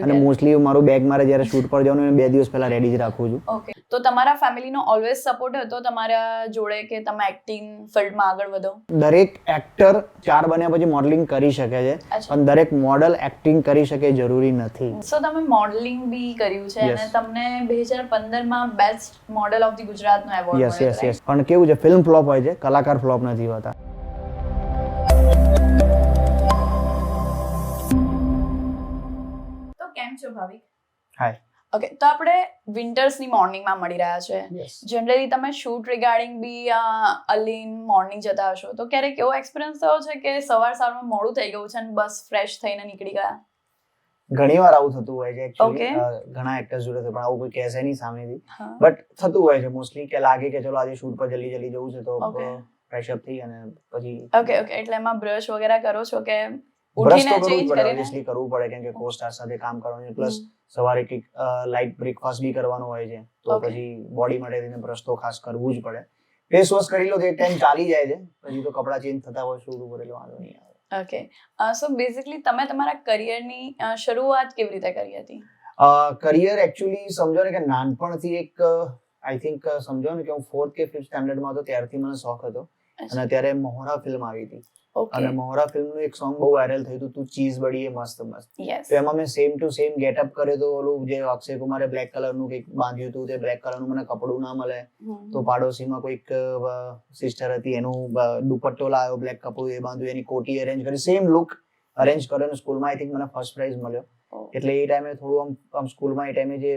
અને મોસ્ટલી મારું બેગ મારે જ્યારે શૂટ પર જવાનું એને 2 દિવસ પહેલા રેડી જ રાખું છું. ઓકે, તો તમારા ફેમિલીનો ઓલવેઝ સપોર્ટ હતો તમારા જોડે કે તમે એક્ટિંગ ફિલ્ડમાં આગળ વધો? દરેક એક્ટર 4 બન્યા પછી મોડલિંગ કરી શકે છે, પણ દરેક મોડલ એક્ટિંગ કરી શકે જરૂરી નથી. સો તમે મોડલિંગ બી કર્યું છે અને તમને 2015 માં બેસ્ટ મોડલ ઓફ ધી ગુજરાતનો એવોર્ડ મળ્યો. યસ. પણ કેવું છે, ફિલ્મ ફ્લોપ હોય છે, કલાકાર ફ્લોપ નથી હોતા. તો કેમ છો ભાવિક? હાય. ઓકે, તો આપણે વિન્ટર્સની મોર્નિંગમાં મળી રહ્યા છે. જનરલી તમે shoot regarding be early in morning જતા હશો, તો ક્યારેક એવો એક્સપિરિયન્સ થયો છે કે સવારમાં મોડું થઈ ગયું છે અને બસ ફ્રેશ થઈને નીકળી ગયા? ઘણી વાર આવું થતું હોય છે એકચ્યુઅલી, ઘણા એક્ટર્સ જોડે પણ આવું કોઈ કહેશે નહીં સામેથી, બટ થતું હોય છે મોસ્ટલી કે લાગે કે ચલો આજે શૂટ પર જલ્દી જવું છે તો ફ્રેશ અપ થઈ અને પછી ઓકે એટલે એમાં બ્રશ વગેરે કરો છો કે બ્રશ તો કરવું પડે, ઓબ્વિયસલી કરવું પડે કેમ કે કો-સ્ટાર સાથે કામ કરવાનું, પ્લસ સવારે કંઈક લાઇટ બ્રેકફાસ્ટ બી કરવાનો હોય છે તો પછી બોડી માટે થઈને બ્રશ તો ખાસ કરવું જ પડે. ફેસ વોશ કરી લો તો એક ટાઈમ ચાલી જાય છે, પછી તો કપડાં ચેન્જ થતા હોય શૂટ ઉપર એટલે વાંધો નહીં આવે. ઓકે, સો બેઝિકલી તમે તમારા કરિયરની શરૂઆત કેવી રીતે કરી હતી? કરિયર એકચ્યુઅલી સમજો ને કે નાનપણથી એક આઈ થિંક સમજો ને કે હું 4th કે 5th સ્ટાન્ડર્ડમાં હતો ત્યારથી મને શોખ હતો અને ત્યારે મોહરા ફિલ્મ આવી હતી અને મોહરા ફિલ્મનું એક સોંગ બહુ વાયરલ થયું હતું, તું ચીઝ બડી મસ્ત. તો એમાં મેં સેમ ટુ સેમ ગેટઅપ કર્યો તો ઓલું જે અક્ષય કુમારે બ્લેક કલરનું કંઈક બાંધ્યું હતું તે બ્લેક કલરનું મને કપડું ના મળે તો પાડોશીમાં કોઈક સિસ્ટર હતી એનું દુપટ્ટો લાવ્યો બ્લેક કપડું એ બાંધ્યું, એની કોટી અરેન્જ કરી, સેમ લુક અરેન્જ કર્યો અને સ્કૂલમાં આઈ થિંક મને ફર્સ્ટ પ્રાઇઝ મળ્યો. એટલે એ ટાઈમે થોડું આમ સ્કૂલમાં એ ટાઈમે જે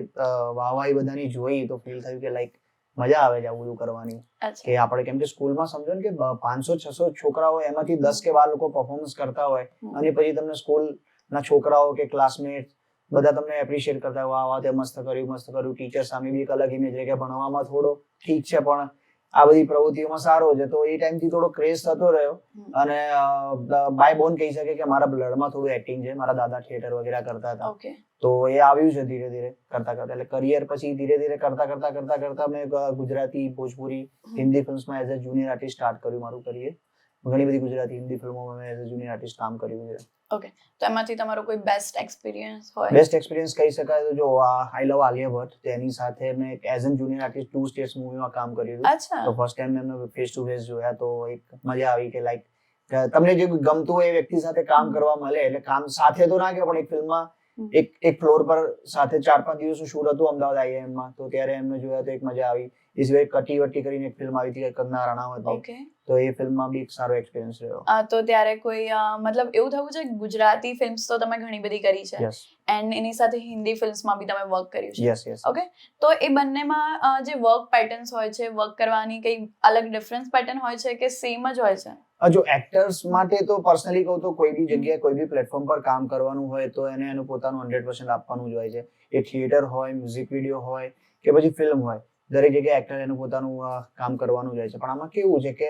વાહવાહી બધાની જોઈ તો ફીલ થયું કે લાઈક મજા આવે છે આવું બધું કરવાની, કે આપણે કેમ કે સ્કૂલમાં સમજો ને કે 500-600 છોકરાઓ એમાંથી 10 કે 12 લોકો પરફોર્મન્સ કરતા હોય અને પછી તમને સ્કૂલના છોકરાઓ કે ક્લાસમેટ બધા તમને એપ્રિશિએટ કરતા હોય, વાહ તે મસ્ત કર્યું. ટીચર સામે બી એક અલગ ઇમેજ રહે કે ભણવામાં થોડો ઠીક છે પણ આ બધી પ્રવૃત્તિઓમાં સારો છે, તો એ ટાઈમથી થોડો ક્રેઝ થતો રહ્યો અને બાય બોન કહી શકે કે મારા બ્લડમાં થોડું એક્ટિંગ છે, મારા દાદા થિયેટર વગેરે કરતા હતા તો એ આવ્યું છે ધીરે ધીરે કરતા એટલે કરિયર પછી ધીરે ધીરે કરતા મેં ગુજરાતી, ભોજપુરી, હિન્દી ફિલ્મ્સમાં as a junior artist start કર્યું મારું કરિયર. ઘણી બધી ગુજરાતી હિન્દી ફિલ્મોમાં મેં એઝ અ જુનિયર આર્ટિસ્ટ કામ કર્યું છે. ઓકે, તો એમાંથી તમારો કોઈ બેસ્ટ એક્સપિરિયન્સ હોય? બેસ્ટ એક્સપિરિયન્સ કહી શકાય તો જો આઈ લવ આલિયા ભટ્ટ, તેની સાથે મેં as a junior artist 2 states મૂવીમાં કામ કર્યું હતું. તો ફર્સ્ટ ટાઈમ મેં ફેસ ટુ ફેસ જોયા તો એક મજા આવી કે લાઈક તમને જે ગમતું હોય એ વ્યક્તિ સાથે કામ કરવા મળે, એટલે કામ સાથે તો ના કે પણ એક ફિલ્મમાં એક ફ્લોર પર સાથે 4-5 દિવસનું શૂટ હતું અમદાવાદ આઈઆઈએમમાં, તો ત્યારે એમને જોયા તો એક મજા આવી. એ સિવાય કટી વટી કરીને એક ફિલ્મ આવી હતી કંગના રણાવતની, તો એ ફિલ્મમાં બી એક સારો એક્સપિરિયન્સ રહ્યો. તો ત્યારે કોઈ મતલબ એવું થયું છે ગુજરાતી ફિલ્મ્સ તો તમે ઘણી બધી કરી છે એન્ડ એની સાથે હિન્દી ફિલ્મ્સમાં બી તમે વર્ક કર્યું છે. યસ. ઓકે, તો એ બંનેમાં જે વર્ક પેટર્ન્સ હોય છે, વર્ક કરવાની કઈ અલગ ડિફરન્સ પેટર્ન હોય છે કે સેમ જ હોય છે? જો એક્ટર્સ માટે તો પર્સનલી કહું તો કોઈ બી જગ્યાએ કોઈ બી પ્લેટફોર્મ પર કામ કરવાનું હોય તો એને એનું પોતાનું 100% આપવાનું જ હોય છે. એ થિયેટર હોય, મ્યુઝિક વિડીયો હોય કે પછી ફિલ્મ હોય, દરેક જગ્યાએ એક્ટર એનું પોતાનું કામ કરવાનું જ હોય છે. પણ આમાં કેવું છે કે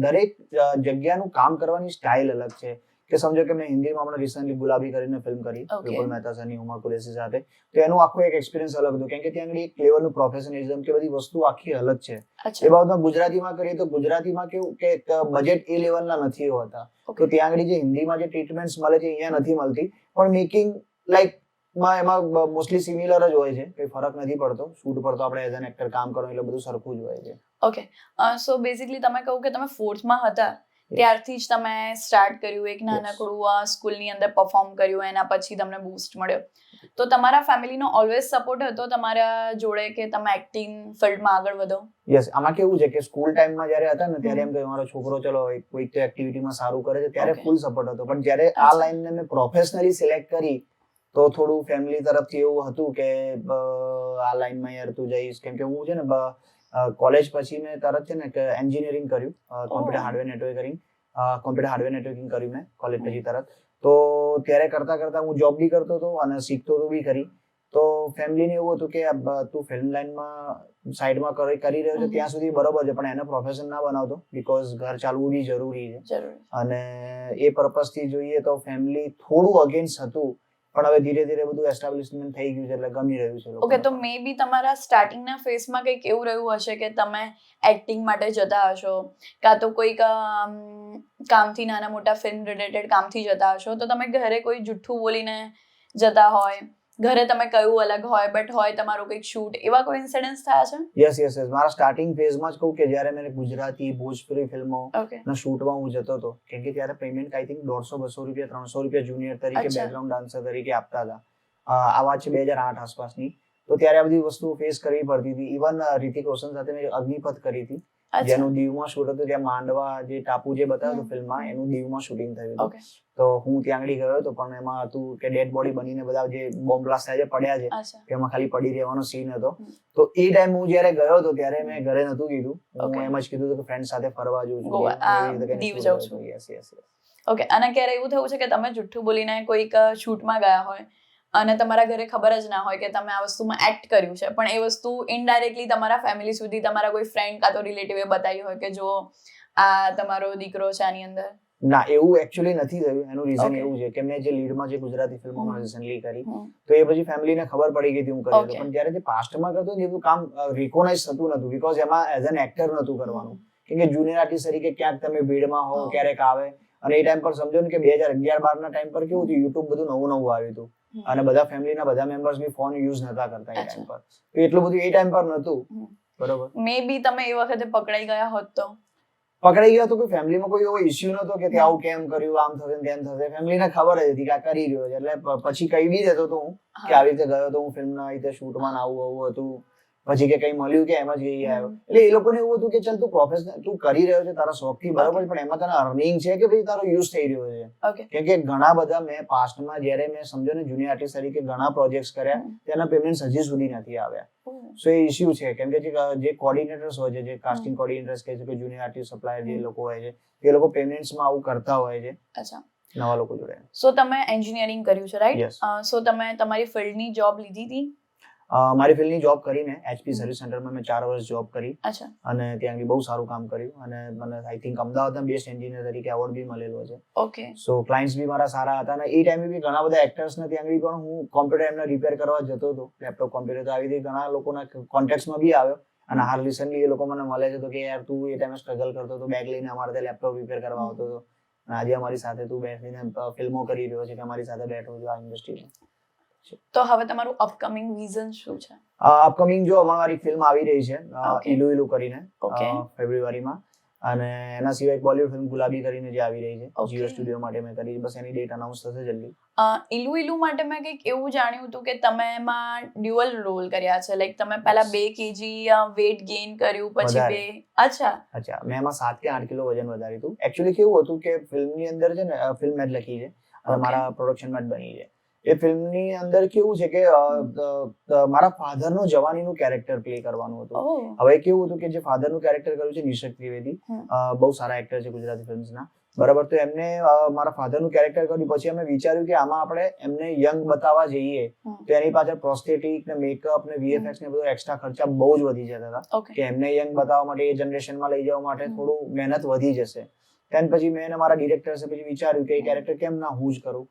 દરેક જગ્યાનું કામ કરવાની સ્ટાઇલ અલગ છે. કે સમજો કે મેં હિન્દીમાં હમણાં રિસન્ટલી ગુલાબી કરીને ફિલ્મ કરી વિપુલ મહેતા સરની, હુમા કુરેશી સાથે, તો એનું આખું એક એક્સપિરિયન્સ અલગ હતું કેમ કે ત્યાં આગળ એક લેવલનું પ્રોફેશનલિઝમ કે બધી વસ્તુ આખી અલગ છે. એ બાબતમાં ગુજરાતીમાં કરીએ તો ગુજરાતીમાં કેવું કે બજેટ એ લેવલના નથી હોતા, તો ત્યાં આગળ જે હિન્દીમાં જે ટ્રીટમેન્ટ્સ મળે છે અહીંયા નથી મળતી, પણ મેકિંગ લાઈક એમાં મોસ્ટલી સિમિલર જ હોય છે, કઈ ફરક નથી પડતો. શૂટ પર તો આપણે એઝ એન એક્ટર કામ કરો એટલે બધું સરખું જ હોય છે. ઓકે, સો બેઝિકલી તમે કહું કે તમે 4thમાં હતા ત્યારથી જ તમે સ્ટાર્ટ કર્યું, એક નાનકડું સ્કૂલની અંદર પરફોર્મ કર્યું, એના પછી તમને બૂસ્ટ મળ્યો. તો તમારા ફેમિલીનો ઓલવેઝ સપોર્ટ હતો તમારા જોડે કે તમે એક્ટિંગ ફિલ્ડમાં આગળ વધો? યસ, આમાં કેવું છે કે સ્કૂલ ટાઈમમાં જ્યારે હતા ને ત્યારે એમ કે મારો છોકરો ચલો કોઈક તો એક્ટિવિટીમાં સારું કરે છે, ત્યારે ફૂલ સપોર્ટ હતો. પણ જ્યારે આ લાઈનને મેં પ્રોફેશનલી સિલેક્ટ કરી તો થોડું ફેમિલી તરફથી એવું હતું કે આ લાઈનમાં યાર તું જઈશ, કેમ કે હું છે ને કોલેજ પછી મેં તરત છે ને કે એન્જિનિયરિંગ કર્યું, કોમ્પ્યુટર હાર્ડવેર નેટવર્કિંગ કર્યું મેં કોલેજ પછી તરત. તો ત્યારે કરતા હું જોબ બી કરતો હતો અને શીખતો તો બી કરી. તો ફેમિલીને એવું હતું કે તું ફિલ્મ લાઈનમાં સાઈડમાં કરી રહ્યો છે ત્યાં સુધી બરોબર છે, પણ એને પ્રોફેશન ના બનાવતો, બીકોઝ ઘર ચાલવું બી જરૂરી છે. અને એ પર્પઝથી જોઈએ તો ફેમિલી થોડું અગેન્સ્ટ હતું, પણ હવે ધીરે ધીરે બધું એસ્ટાબ્લિશમેન્ટ થઈ ગયું છે એટલે ગમી રહ્યું છે ઓકે, તો મે બી તમારા સ્ટાર્ટિંગના ફેઝમાં કંઈક એવું રહ્યું હશે કે તમે એક્ટિંગ માટે જતા હશો, કાં તો કોઈક કામથી, નાના મોટા ફિલ્મ રિલેટેડ કામથી જતા હશો, તો તમે ઘરે કોઈ જુઠ્ઠું બોલીને જતા હોય, ઘરે તમે કયું અલગ હોય બટ હોય તમારું કંઈક શૂટ, એવા કોઈ ઇન્સિડન્ટ્સ થયા છે? યસ યસ યસ, મારા સ્ટાર્ટિંગ ફેઝમાં જ કહું કે જ્યારે મેં ગુજરાતી ભોજપુરી ફિલ્મો ના શૂટમાં હું જતો હતો, કેમ કે ત્યારે પેમેન્ટ આઈ થિંક 150-200 રૂપિયા 300 રૂપિયા જુનિયર તરીકે બેકગ્રાઉન્ડ ડાન્સર તરીકે આપતા હતા. આ વાત છે 2008 આસપાસની. તો ત્યારે આ બધી વસ્તુઓ ફેસ કરવી પડતી હતી. ઇવન રિતિક રોશન સાથે મેં અગ્નિપથ કરી હતી, જેનું દીવમાં શૂટ હતું. ત્યાં માંડવા જે ટાપુ જે બતાવ્યું હતું ફિલ્મમાં, એનું દીવમાં શૂટિંગ થયું હતું. તો હું ત્યાં આગળ ગયો હતો, પણ એમાં હતું કે ડેડ બોડી બનીને બધા જે બોમ્બ બ્લાસ્ટ થાય છે પડ્યા છે, એમાં ખાલી પડી રહેવાનો સીન હતો. તો એ ટાઈમ હું જયારે ગયો હતો ત્યારે મેં ઘરે નતું કીધું, હું એમ જ કીધું કે ફ્રેન્ડ સાથે ફરવા જઉં છું, દીવ જાઉં છું. Yes yes. ઓકે, અને ક્યારે એવું થયું છે કે તમે જુઠ્ઠું બોલીને કોઈક શૂટમાં ગયા હોય અને તમારા ઘરે ખબર જ ના હોય કે તમે આ વસ્તુમાં એક્ટ કર્યું છે, પણ એ વસ્તુ ઇનડાયરેક્ટલી તમારા ફેમિલી સુધી, તમારા કોઈ ફ્રેન્ડ કાં તો રિલેટિવે બતાવી હોય કે જો આ તમારો દીકરો છે આની અંદર? ના, એવું એકચ્યુઅલી નથી થયું. એનું રીઝન એવું છે કે મેં જે લીડમાં જે ગુજરાતી ફિલ્મોમાં રિસન્ટલી કરી, તો એ પછી ફેમિલીને ખબર પડી ગઈ હતી હું કરી હતો. પણ જ્યારે જે પાસ્ટમાં કરતો ને એવું કામ રિકોગ્નાઇઝ થતું નતું, બીકોઝ એમાં એઝ એન એક્ટર નતું કરવાનું. કેમ કે જુનિયર આર્ટિસ્ટ તરીકે ક્યાંક તમે ભીડમાં હો, ક્યારેક આવે, અને એ ટાઈમ પર સમજો ને કે 2011-12 ના ટાઈમ પર કેવું હતું, યુટ્યુબ બધું નવું આવ્યું હતું અને બધા ફેમિલીના બધા મેમ્બર્સ બી ફોન યુઝ નતા કરતા એ ટાઈમ પર. તો એટલું બધું એ ટાઈમ પર નતું. બરોબર. મે બી તમે એ વખતે પકડાઈ ગયા હોત તો? પકડાઈ ગયા તો કોઈ ફેમિલીમાં કોઈ એવો ઇશ્યુ નતો કે તે આવું કેમ કર્યું, આમ થશે તેમ થશે. ફેમિલીને ખબર જ હતી કે આ કરી રહ્યો છે, એટલે પછી કહી બી દેતો તો હું કે આવી રીતે ગયો તો હું ફિલ્મના રીતે શૂટમાં આવું હતું. પછી કે કઈ મળ્યું કે એમ જ ગઈ આવ્યો. એટલે એ લોકોને એવું હતું કે ચાલ તું પ્રોફેશનલ, તું કરી રહ્યો છે તારા શોખથી, બરાબર, પણ એમાં તને અર્નિંગ છે કે પછી તારો યુઝ થઈ રહ્યો છે? કેમ કે ઘણા બધા મેં પાસ્ટમાં જ્યારે મેં સમજો ને જુનિયર આર્ટિસ્ટ તરીકે ઘણા પ્રોજેક્ટ્સ કર્યા, તેના પેમેન્ટ હજી સુધી નથી આવ્યા. સો એ ઇશ્યુ છે. કેમ કે જે કોર્ડિનેટર્સ હોય છે, જે કાસ્ટિંગ કોર્ડિનેટર્સ કહે છે કે જુનિયર આર્ટિસ્ટ સપ્લાયર જે લોકો હોય છે, એ લોકો પેમેન્ટ્સમાં આવું કરતા હોય છે નવા લોકો જોડે. સો તમે એન્જિનિયરિંગ કર્યું છે, રાઈટ? સો તમે તમારી ફિલ્ડની જોબ લીધી હતી? મારી ફિલ્ડની જોબ કરીને એચપી સર્વિસ સેન્ટરમાં મેં 4 વર્ષ જોબ કરી અને ત્યાં બહુ સારું કામ કર્યું અને મને આઈ થિંક અમદાવાદના બેસ્ટ એન્જિનિયર તરીકે એવોર્ડ બી મળેલો છે. ઓકે. સો ક્લાયન્ટ્સ બી મારા સારા હતા અને એ ટાઈમે બી ઘણા બધા એક્ટર્સને ત્યાં આગળ પણ હું કોમ્પ્યુટર એમને રિપેર કરવા જતો હતો, લેપટોપ કોમ્પ્યુટર. તો આવી રીતે ઘણા લોકોના કોન્ટેક્ટમાં બી આવ્યો અને હાલ રિસન્ટલી એ લોકો મને મળે છે તો કે યાર તું એ ટાઈમે સ્ટ્રગલ કરતો હતો, બેગ લઈને અમારે ત્યાં લેપટોપ રિપેર કરવા આવતો હતો અને આજે અમારી સાથે તું બેસીને ફિલ્મો કરી રહ્યો છે કે અમારી સાથે બેઠો છો આ ઇન્ડસ્ટ્રીમાં. તો હવે તમારું અપકમિંગ વિઝન શું છે? અપકમિંગ જો અમારી ફિલ્મ આવી રહી છે ઇલુ ઇલુ કરીને ફેબ્રુઆરીમાં, અને એના સિવાય એક બોલિવૂડ ફિલ્મ ગુલાબી કરીને જે આવી રહી છે જીઓ સ્ટુડિયો માટે મેં કરી. બસ એની ડેટ અનાઉન્સ થશે જલ્દી. ઇલુ ઇલુ માટે મેં કંઈક એવું જાણ્યું હતું કે તમે એમાં ડ્યુઅલ રોલ કર્યા છે, લાઈક તમે પહેલા 2 kg વેટ ગેઇન કર્યું, પછી 2. અચ્છા, મેં એમાં 7 કે 8 કિલો વજન વધાર્યું હતું. એકચ્યુઅલી કેવું હતું કે ફિલ્મની અંદર છે ને, ફિલ્મ મેં જ લખી છે અને મારા પ્રોડક્શનમાં જ બની છે. એ ફિલ્મની અંદર કેવું છે કે મારા ફાધરનો જવાનીનું કેરેક્ટર પ્લે કરવાનું હતું. હવે કેવું હતું કે જે ફાધરનું કેરેક્ટર કર્યું છે નિશક ત્રિવેદી, બહુ સારા એક્ટર છે ગુજરાતી ફિલ્મ્સના, બરાબર. તો એમને મારા ફાધરનું કેરેક્ટર કર્યું. પછી અમે વિચાર્યું કે આમાં આપણે એમને યંગ બતાવવા જઈએ તો એની પાછળ પ્રોસ્થેટિક ને મેકઅપ ને વીએફએક્સ ને બધો એક્સ્ટ્રા ખર્ચા બહુ જ વધી જતા હતા કે એમને યંગ બતાવવા માટે, એ જનરેશનમાં લઈ જવા માટે થોડું મહેનત વધી જશે. તેન પછી મેં મારા ડિરેક્ટર્સે પછી વિચાર્યું કે એ કેરેક્ટર કેમ ના હું જ કરું,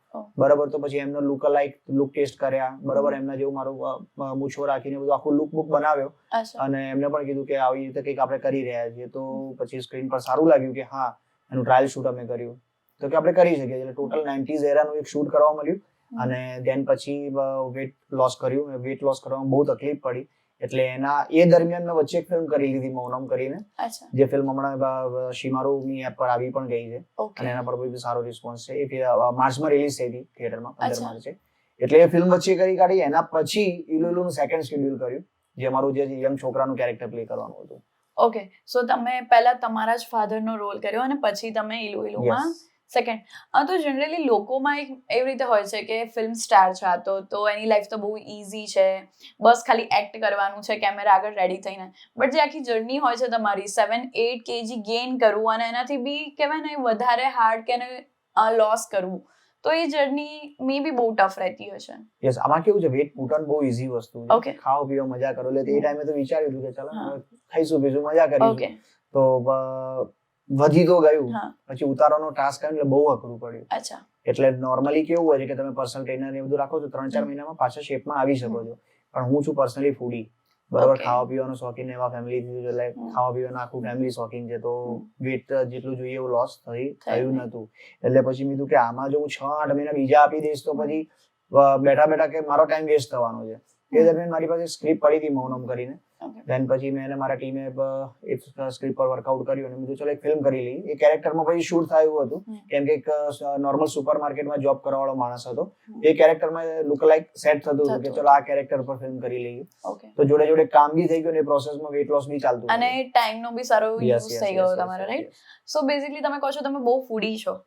બરાબર. તો પછી એમનો લુક અલાઇક લુક ટેસ્ટ કર્યા, બરાબર. એમના જેવું મારું મૂછો રાખીને બધું આખું લુક બુક બનાવ્યો અને એમને પણ કીધું કે આવી રીતે કંઈક આપણે કરી રહ્યા છીએ. તો પછી સ્ક્રીન પર સારું લાગ્યું કે હા, એનું ટ્રાયલ શૂટ અમે કર્યું તો કે આપણે કરી શકીએ. એટલે ટોટલ 90s એરાનું એક શૂટ કરવા મળ્યું અને દેન પછી વેટ લોસ કર્યું. વેટ લોસ કરવામાં બહુ તકલીફ પડી, એટલે એના એ દરમિયાન મેં વચ્ચે એક ફિલ્મ કરી લીધી મૌનમ કરીને, જે ફિલ્મ હમણાં શિમારુની એપ પર આવી પણ ગઈ છે અને એના પર બહુ સારો રિસ્પોન્સ છે. એ માર્ચમાં રિલીઝ થઈ હતી થિયેટરમાં 15 માર્ચે. એટલે એ ફિલ્મ વચ્ચે કરી કાઢી. એના પછી ઇલુ ઇલુનું સેકન્ડ શેડ્યુલ કર્યું, જે મારું જે યંગ છોકરાનું કેરેક્ટર પ્લે કરવાનું હતું. ઓકે. સો તમે પહેલા તમારા જ ફાધરનો રોલ કર્યો અને પછી તમે ઇલુ ઇલુમાં સેકન્ડ. તો જનરલી લોકોમાં એક એવી રીતે હોય છે કે ફિલ્મ સ્ટાર છે તો એની લાઈફ તો બહુ ઇઝી છે, બસ ખાલી એક્ટ કરવાનું છે કેમેરા આગળ રેડી થઈને. બટ જે આખી જર્ની હોય છે તમારી 7-8 kg ગેઇન કરવું અને એનાથી બી કહેવાય ને વધારે હાર્ડ કે લોસ કરવું, તો એ જર્ની મે બી બહુ ટફ રહેતી હશે. યસ, આમાં કેવું છે, વેટ પુટ ઓન બહુ ઈઝી વસ્તુ છે. ખાઓ પીઓ મજા કરો. એટલે એ ટાઈમે તો વિચાર્યું હતું કે ચાલો ખાઈશું પીશું મજા કરીશું. તો વધી તો ગયું, હા. પછી ઉતારવાનો ટાસ્ક આવ્યો એટલે બહુ અઘરું પડ્યું. અચ્છા. એટલે નોર્મલી કેવું હોય છે કે તમે પર્સનલ ટ્રેનર ને બધું રાખો તો 3-4 મહિનામાં પાછા શેપમાં આવી શકો છો. પણ હું છું પર્સનલી ફૂડી, બરાબર, Okay. ખાવા પીવાનો શોખીન, એવા ફેમિલી થી એટલે ખાવા પીવાનું આખું ફેમિલી શોખીન છે, તો વેટ જેટલું જોઈએ એવું લોસ થયું નતું. એટલે પછી મેં કીધું કે આમાં જો હું 6-8 મહિના બીજા આપી દઈશ તો પછી બેઠા બેઠા કે મારો ટાઈમ વેસ્ટ થવાનો છે. એ દરમિયાન મારી પાસે સ્ક્રિપ્ટ પડી હતી મૌનમ કરીને. દેન પછી મેં મારા ટીમે એક સ્ક્રિપ્ટ પર વર્કઆઉટ કર્યું અને મેં ચલો એક ફિલ્મ કરી લઈ. એ કેરેક્ટરમાં પછી શૂટ થયું હતું, કેમ કે એક નોર્મલ સુપરમાર્કેટમાં જોબ કરવાવાળો માણસ હતો. એ કેરેક્ટરમાં લુક લાઈક સેટ થતું હતું કે ચલો આ કેરેક્ટર પર ફિલ્મ કરી લઈએ. તો જોડે જોડે કામ બી થઈ ગયું ને પ્રોસેસમાં વેટ લોસ બી ચાલતું અને ટાઈમનો બી સારો યુઝ થઈ ગયો તમારો, રાઈટ? સો બેઝિકલી તમે કહો છો તમે બહુ ફૂડી છો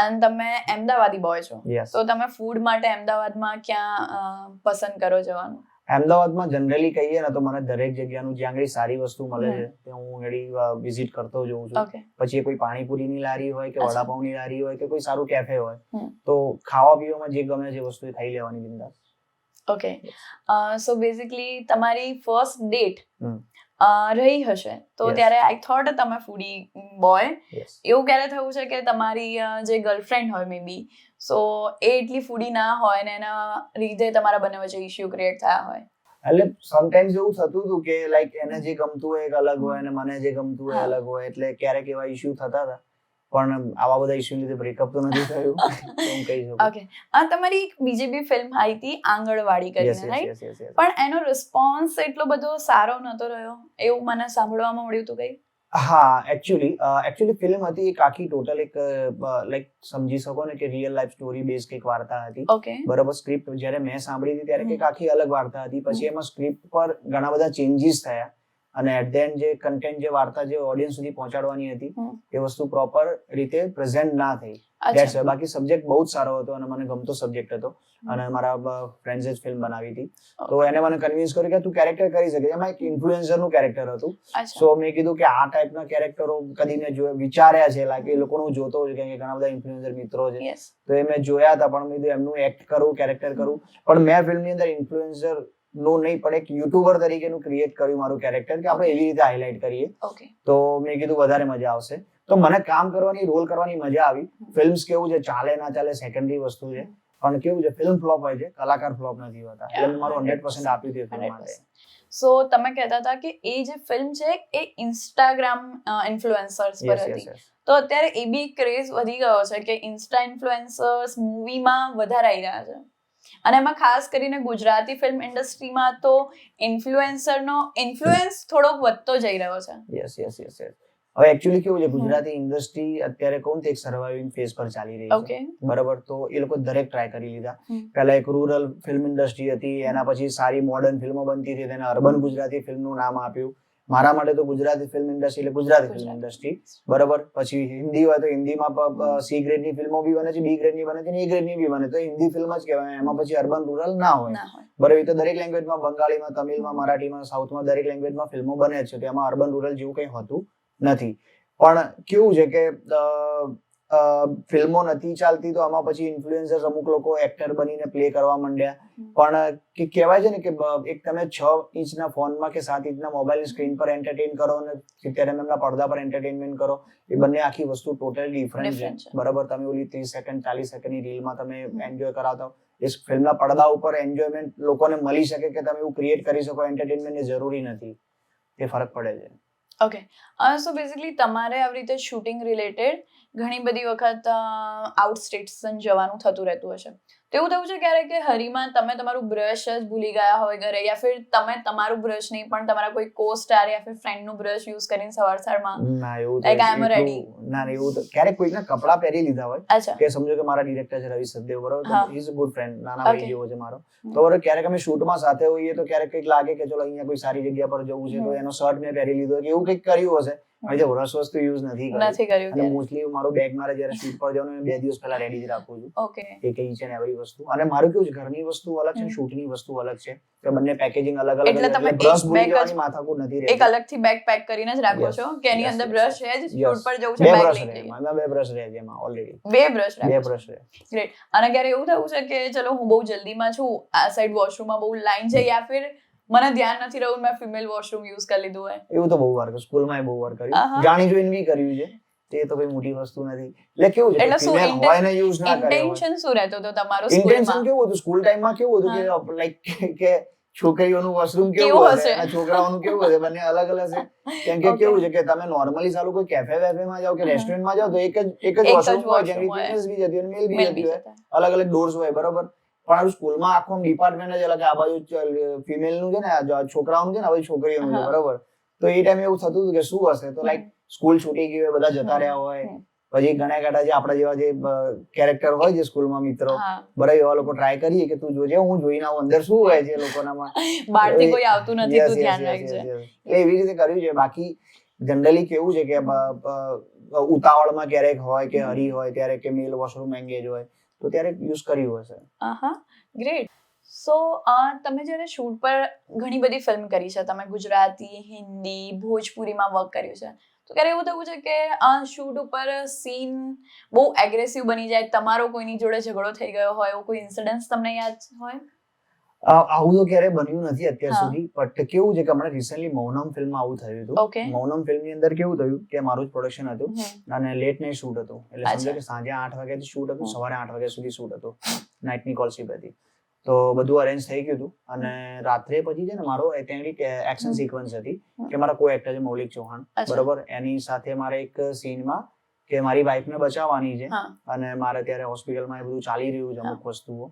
અને તમે અમદાવાદી બોય છો, તો તમે ફૂડ માટે અમદાવાદમાં ક્યાં પસંદ કરો જવાનું? અમદાવાદમાં જનરલી કહીએ ને તો મને દરેક જગ્યાનું જ્યાં આગળ સારી વસ્તુ મળે છે ત્યાં હું આગળ વિઝિટ કરતો જોઉં છું. પછી કોઈ પાણીપુરીની લારી હોય કે વડાપાઉંની લારી હોય કે કોઈ સારું કેફે હોય, તો ખાવા પીવામાં જે ગમે છે વસ્તુ ખાઈ લેવાની બિંદાસ. ઓકે. સો બેઝિકલી તમારી ફર્સ્ટ ડેટ રહી હશે તો ત્યારે આઈ થોટ તમે ફૂડી બોય. એવું ક્યારે થયું છે કે તમારી જે ગર્લફ્રેન્ડ હોય મે બી, સો એ એટલી ફૂડી ના હોય ને એના લીધે તમારા બંને વચ્ચે ઇશ્યુ ક્રિએટ થયા હોય? એટલે સમટાઈમ્સ એવું થતું હતું કે લાઈક એને જે ગમતું હોય એક અલગ હોય અને મને જે ગમતું હોય અલગ હોય, એટલે ક્યારેક એવા ઇશ્યુ થતા હતા. પણ આવા બધા ઇશ્યુ લીધે બ્રેકઅપ તો નથી થયું, હું કહી શકું. ઓકે. તમારી એક બીજી બી ફિલ્મ આવી હતી આંગણવાડી કરીને, રાઈટ? પણ એનો રિસ્પોન્સ એટલો બધો સારો નતો રહ્યો એવું મને સાંભળવામાં મળ્યું હતું કઈ? હા, એકચ્યુઅલી ફિલ્મ હતી એક આખી ટોટલ એક લાઈક સમજી શકો ને કે રિયલ લાઈફ સ્ટોરી બેઝ કંઈક વાર્તા હતી. બરાબર. સ્ક્રિપ્ટ જ્યારે મેં સાંભળી હતી ત્યારે કંઈક આખી અલગ વાર્તા હતી. પછી એમાં સ્ક્રિપ્ટ પર ઘણા બધા ચેન્જીસ થયા અને એટ ધ એન્ડ જે કન્ટેન્ટ, જે વાર્તા જે ઓડિયન્સ સુધી પહોંચાડવાની હતી એ વસ્તુ પ્રોપર રીતે પ્રેઝન્ટ ના થઈ. બાકી સબ્જેક્ટ બહુ જ સારો હતો અને મને ગમતો સબ્જેક્ટ હતો અને મારા ફ્રેન્ડ્સે જ ફિલ્મ બનાવી હતી. તો એને મને કન્વિન્સ કર્યું કે તું કેરેક્ટર કરી શકે. એમાં એક ઇન્ફ્લુએન્સર નું કેરેક્ટર હતું. સો મેં કીધું કે આ ટાઈપના કેરેક્ટરો કદી મેં વિચાર્યા છે, લાગે એ લોકોનું જોતો હોય કે ઘણા બધા ઇન્ફ્લુએન્સર મિત્રો છે, તો એ મેં જોયા હતા. પણ મેં કીધું એમનું એક્ટ કરું, કેરેક્ટર કરું. પણ મેં ફિલ્મની અંદર ઇન્ફ્લુએન્સર નું નહીં પણ એક યુટ્યુબર તરીકેનું ક્રિએટ કર્યું મારું કેરેક્ટર, કે આપણે એવી રીતે હાઇલાઇટ કરીએ. તો મેં કીધું વધારે મજા આવશે. તો મને કામ કરવાની, રોલ કરવાની મજા આવી. ફિલ્મ્સ કેવું છે, ચાલે ના ચાલે સેકન્ડરી વસ્તુ છે, પણ કેવું છે ફિલ્મ ફ્લોપ હોય છે, કલાકાર ફ્લોપ નથી હોતા. એટલે મેં મારું 100% આપ્યું હતું ફિલ્મ માટે. સો તમે કહેતા હતા કે એ જે ફિલ્મ છે એ ઇન્સ્ટાગ્રામ ઇન્ફ્લુએન્સર્સ પર હતી, તો અત્યારે એ બી ક્રેઝ વધી ગયો છે કે ઇન્સ્ટા ઇન્ફ્લુએન્સર્સ મૂવીમાં વધારે આવી રહ્યા છે. અને એમાં ખાસ કરીને ગુજરાતી ફિલ્મ ઇન્ડસ્ટ્રીમાં તો ઇન્ફ્લુએન્સરનો ઇન્ફ્લુએન્સ થોડોક વધતો જઈ રહ્યો છે. યસ. હવે એકચ્યુઅલી કેવું છે, ગુજરાતી ઇન્ડસ્ટ્રી અત્યારે કહું તો એક સર્વાઇવિંગ ફેઝ પર ચાલી રહી છે. બરાબર. તો એ લોકો દરેક ટ્રાય કરી લીધા. પહેલા એક રૂરલ ફિલ્મ ઇન્ડસ્ટ્રી હતી, એના પછી સારી મોડર્ન ફિલ્મો બનતી હતી, તેને અર્બન ગુજરાતી ફિલ્મનું નામ આપ્યું. મારા માટે તો ગુજરાતી ફિલ્મ ઇન્ડસ્ટ્રી એટલે ગુજરાતી ફિલ્મ ઇન્ડસ્ટ્રી. બરાબર. પછી હિન્દી હોય તો હિન્દીમાં સી ગ્રેડની ફિલ્મો બી બને છે, બી ગ્રેડની બને છે, એ ગ્રેડની બી બને, તો હિન્દી ફિલ્મ જ કહેવાય. એમાં પછી અર્બન રૂરલ ના હોય. બરાબર. એ તો દરેક લેંગ્વેજમાં, બંગાળીમાં, તમિલમાં, મરાઠીમાં, સાઉથમાં દરેક લેંગ્વેજમાં ફિલ્મો બને છે. તો એમાં અર્બન રૂરલ જેવું કંઈ હોતું નથી. પણ કેવું છે કે ફિલ્મો નથી ચાલતી તો આમાં પછી ઇન્ફ્લુએન્સર્સ અમુક લોકો એક્ટર બનીને પ્લે કરવા માંડ્યા. પણ કહેવાય છે ને કે એક તમે 6 ઇંચના ફોનમાં કે 7 ઇંચના મોબાઈલની સ્ક્રીન પર એન્ટરટેઇન કરો અને 70 mm ના પડદા પર એન્ટરટેનમેન્ટ કરો, એ બંને આખી વસ્તુ ટોટલી ડિફરન્ટ છે. બરાબર. તમે ઓલી 30 સેકન્ડ 40 સેકન્ડની રીલમાં તમે એન્જોય કરાવતા હો, એ ફિલ્મના પડદા ઉપર એન્જોયમેન્ટ લોકોને મળી શકે કે તમે એવું ક્રિએટ કરી શકો એન્ટરટેનમેન્ટ, એ જરૂરી નથી. એ ફરક પડે છે. ઓકે. સો બેઝિકલી તમારે આવી રીતે શૂટિંગ રિલેટેડ ઘણી બધી વખત આઉટ સ્ટેશન જવાનું થતું રહેતું હશે. તો એવું થયું છે ક્યારેક કે હરીમાં તમે તમારું બ્રશ જ ભૂલી ગયા હોય ઘરે, યા ફિર તમે તમારું બ્રશ નહીં પણ તમારા કોઈ કો સ્ટાર યા ફિર ફ્રેન્ડનું બ્રશ યુઝ કરીને સવારમાં ના એવું તો ક્યારેક કોઈના કપડા પહેરી લીધા હોય કે સમજો કે મારા ડિરેક્ટર છે રવિ સચદેવ, બરોબર, he is a good friend, નાના ભાઈ જેવો છે મારો. તો બરોબર, ક્યારેક અમે શૂટમાં સાથે હોઈએ તો ક્યારેક કંઈક લાગે કે ચલો અહીંયા કોઈ સારી જગ્યા પર જવું છે તો એનો શર્ટ મેં પહેરી લીધો કે એવું કંઈક કર્યું હશે. વરસ વસ્તુ યુઝ નથી કર્યું. અને મોસ્ટલી મારો બેગ મારે જ્યારે શૂટ પર જવાનું 2 દિવસ પહેલા રેડી જ રાખું છું. એક ઈચ એન્ડ એવરી વસ્તુ. અને મારું કેવું છે, ઘરની વસ્તુ અલગ છે, શૂટની વસ્તુ અલગ છે, તો બંને પેકેજિંગ અલગ અલગ, એટલે તમે બ્રશ ભૂલી જવાની માથાકૂટ નથી રહેતી. એક અલગથી બેગ પેક કરીને જ રાખો છો કે એની અંદર બ્રશ છે જ, શૂટ પર જવું છે બેગ લઈ જઈએ. એમાં 2 બ્રશ રહે છે એમાં ઓલરેડી. 2 બ્રશ રાખો. 2 બ્રશ રહે. ગ્રેટ. અને ક્યારે એવું થયું છે કે ચલો હું બહુ જલ્દીમાં છું, આ સાઈડ વોશરૂમમાં બહુ લાઈન છે, યા ફિર મને ધ્યાન નથી રહ્યું, મેં ફિમેલ વોશરૂમ યુઝ કરી લીધું હોય? એવું તો બહુ વાર કર્યું, સ્કૂલમાં બહુ વાર કર્યું, જાણી જોઈને બી કર્યું છે. તે તો ભાઈ મોટી વસ્તુ નથી. એટલે કેવું છે એટલે શું female હોય ને યુઝ ના કરે. ઇન્ટેન્શન શું રહેતો હતો તમારો ઇન્ટેન્શન સ્કૂલમાં? કેવું હતું સ્કૂલ ટાઈમમાં કેવું હતું કે લાઈક કે છોકરીઓનું વોશરૂમ કેવું હશે અને છોકરાઓનું કેવું હશે, બંને અલગ અલગ છે. કેમ કે કેવું છે કે તમે નોર્મલી ચાલુ કોઈ કેફે વેફેમાં જાઓ કે રેસ્ટોરન્ટમાં જાઓ તો એક જ વોશરૂમ હોય, જેમ કે ફિમેલ્સ બી જતી હોય મેલ બી જતી હોય, અલગ અલગ ડોર્સ હોય, બરોબર. પણ આ સ્કૂલમાં આખું ડિપાર્ટમેન્ટ જ અલગ, આ બાજુ ફિમેલ નું છે ને, આ છોકરાઓનું છે ને, આ બાજુ છોકરીઓનું છે, બરોબર. તો એ ટાઈમે એવું થતું હતું કે શું હશે, તો લાઈક સ્કૂલ છૂટી ગઈ હોય, બધા જતા રહ્યા હોય, પછી ઘણા ઘણા જે આપણા જેવા જે કેરેક્ટર હોય છે સ્કૂલમાં મિત્રો, બરાબર, એવા લોકો ટ્રાય કરીએ કે તું જોજે, હું જોઈને આવું અંદર શું હોય છે એ લોકોનામાં, બહારથી કોઈ આવતું નથી, તું ધ્યાન રાખજે. એટલે એવી રીતે કર્યું છે. બાકી જનરલી કેવું છે કે ઉતાવળમાં ક્યારેક હોય કે હરી હોય ત્યારે કે મેલ વોશરૂમ એંગેજ હોય તો ત્યારે યુઝ કર્યું હશે. ગ્રેટ. સો તમે જ્યારે શૂટ પર ઘણી બધી ફિલ્મ કરી છે, તમે ગુજરાતી, હિન્દી, ભોજપુરીમાં વર્ક કર્યું છે, તો ક્યારે એવું થયું છે કે આ શૂટ ઉપર સીન બહુ એગ્રેસિવ બની જાય, તમારો કોઈની જોડે ઝઘડો થઈ ગયો હોય, એવો કોઈ ઇન્સિડન્સ તમને યાદ હોય? આવું તો ક્યારે બન્યું નથી અત્યાર સુધી, બટ કેવું છે કે હમણાં રિસેન્ટલી મૌનમ ફિલ્મમાં આવું થયું હતું. મૌનમ ફિલ્મની અંદર કેવું થયું કે મારું જ પ્રોડક્શન હતું અને લેટ નાઇટ શૂટ હતું. એટલે સમજો કે સાંજે 8 વાગ્યાથી શૂટ હતું, સવારે 8 વાગ્યા સુધી શૂટ હતું, નાઇટની કોલ શિપ હતી. તો બધું અરેન્જ થઈ ગયું હતું અને રાત્રે પછી છે ને મારો ત્યાં એક્શન સિક્વન્સ હતી કે મારા કો એક્ટર છે મૌલિક ચૌહાણ, બરોબર, એની સાથે મારે એક સીનમાં કે મારી વાઈફને બચાવવાની છે અને મારે ત્યારે હોસ્પિટલમાં એ બધું ચાલી રહ્યું છે અમુક વસ્તુઓ,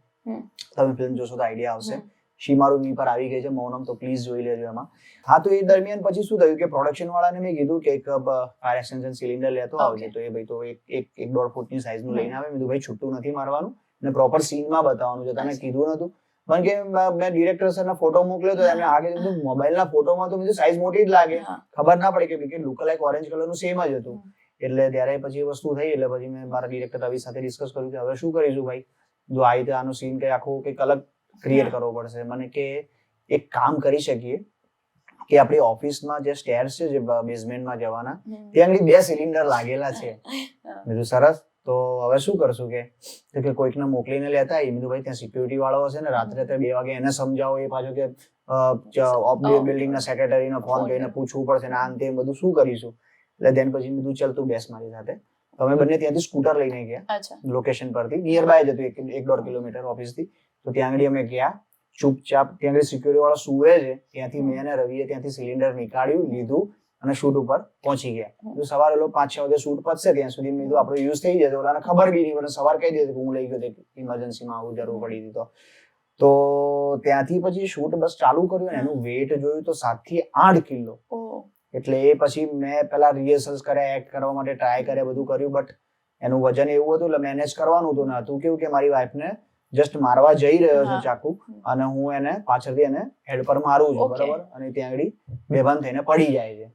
તમે ફિલ્મ જોશો તો આઈડિયા આવશે. શીમારુની પર આવી ગઈ છે મૌનમ, તો પ્લીઝ જોઈ લેજો એમાં. હા, તો એ દરમિયાન પછી શું થયું કે પ્રોડક્શન વાળાને મેં કીધું કે એક ફાયર એક્સટેન્શન સિલિન્ડર લેતો આવજે, તો એ ભાઈ તો એક 1.5 ફૂટની સાઈઝનું લઈને આવે. મેં કીધું ભાઈ છૂટું નથી મારવાનું અને પ્રોપર સીનમાં બતાવવાનું છે, તને કીધું નતું. કારણ કે મેં ડિરેક્ટર સરને ફોટો મોકલ્યો તો એમને આગળ કીધું મોબાઈલના ફોટોમાં તો બીજું સાઈઝ મોટી જ લાગે, ખબર ના પડે કે લુક લાઈક ઓરેન્જ કલરનું સેમ જ હતું. એટલે ત્યારે પછી વસ્તુ થઈ, એટલે પછી મેં મારા ડિરેક્ટર રવિ સાથે ડિસ્કસ કર્યું કે હવે શું કરીશું ભાઈ, જો આ રીતે આનું સીન કઈ આખું કંઈક અલગ ક્રિએટ કરવો પડશે. મને કે એક કામ કરી શકીએ કે આપણી ઓફિસમાં જે સ્ટેર્સ છે, જે બેઝમેન્ટમાં જવાના, ત્યાં આગળ 2 સિલિન્ડર લાગેલા છે. બીજું સરસ, તો હવે શું કરશું કે કોઈકને મોકલીને લેતા આવી. મેં ભાઈ ત્યાં સિક્યુરિટી વાળો હશે ને, રાત્રે 2 વાગે એને સમજાવો, એ પાછો કે બિલ્ડિંગના સેક્રેટરીનો ફોન કરીને પૂછવું પડશે ને, આમ તેમ બધું શું કરીશું. એટલે દેન પછી મેં કીધું ચાલ તું બેસ મારી સાથે. અમે બંને ત્યાંથી સ્કૂટર લઈને ગયા લોકેશન પરથી, નિયર બાય જ હતું, 1.5 કિલોમીટર ઓફિસથી. તો ત્યાં આગળ અમે ગયા ચૂપચાપ, ત્યાં આગળ સિક્યુરિટી વાળો સુવે છે, ત્યાંથી મેં અને રવિએ ત્યાંથી સિલિન્ડર નીકાળ્યું, લીધું અને શૂટ ઉપર પહોંચી ગયા. તો સવારે 5-6 વાગે શૂટ પતશે ત્યાં સુધી મેં કીધું આપણો યુઝ થઈ જશે, ઓલાને ખબર બી નહીં, મને સવાર કહી દીધું કે હું લઈ ગયો ઇમરજન્સીમાં આવું જરૂર પડી હતી. તો ત્યાંથી પછી શૂટ બસ ચાલુ કર્યું અને એનું વેઇટ જોયું તો 7 થી 8 કિલો. એટલે એ પછી મેં પેલા રિહર્સલ્સ કર્યા, એક્ટ કરવા માટે ટ્રાય કર્યા, બધું કર્યું, બટ એનું વજન એવું હતું એટલે મેનેજ કરવાનું હતું. ને હતું કેવું કે મારી વાઈફને જસ્ટ મારવા જઈ રહ્યો છે ચાકુ અને હું એને પાછળથી એને હેડ પર મારું છું, બરાબર, અને ત્યાં આગળ બેભાન થઈને પડી જાય છે.